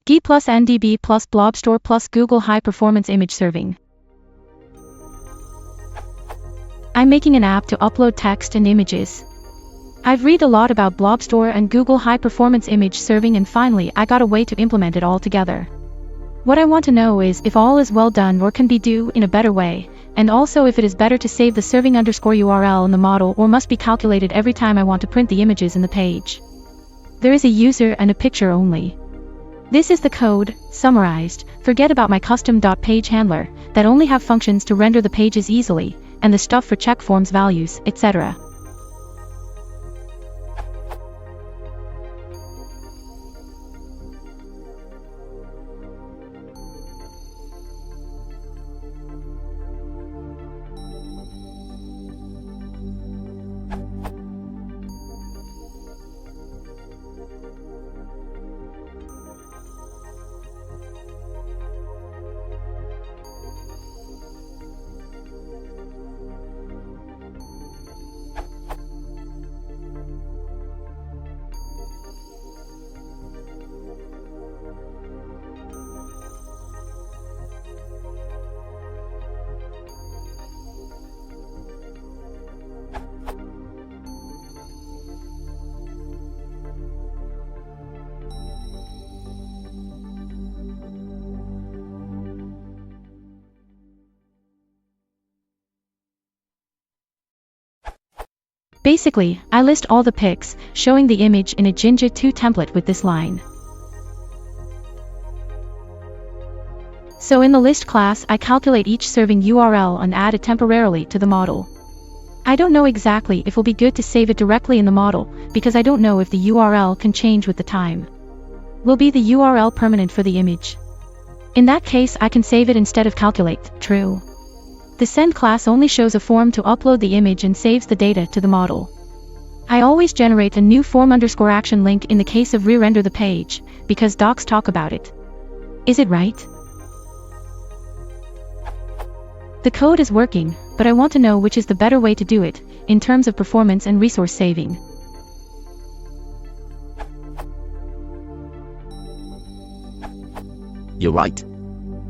GAE plus NDB plus Blobstore plus Google High Performance Image Serving. I'm making an app to upload text and images. I've read a lot about Blobstore and Google High Performance Image Serving, and finally I got a way to implement it all together. What I want to know is if all is well done or can be do in a better way, and also if it is better to save the serving_URL in the model or must be calculated every time I want to print the images in the page. There is a user and a picture only. This is the code, summarized. Forget about my custom.page handler, that only have functions to render the pages easily, and the stuff for check forms values, etc. Basically, I list all the pics, showing the image in a Jinja 2 template with this line. So in the list class I calculate each serving URL and add it temporarily to the model. I don't know exactly if it will be good to save it directly in the model, because I don't know if the URL can change with the time. Will be the URL permanent for the image? In that case I can save it instead of calculate, true. The send class only shows a form to upload the image and saves the data to the model. I always generate a new form_action link in the case of re-render the page, because docs talk about it. Is it right? The code is working, but I want to know which is the better way to do it, in terms of performance and resource saving. You're right.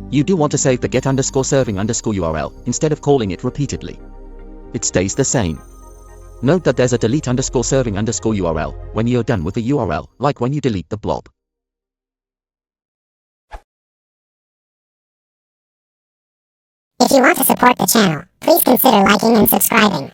You do want to save the get_serving_URL, instead of calling it repeatedly. It stays the same. Note that there's a delete_serving_URL, when you're done with the URL, like when you delete the blob. If you want to support the channel, please consider liking and subscribing.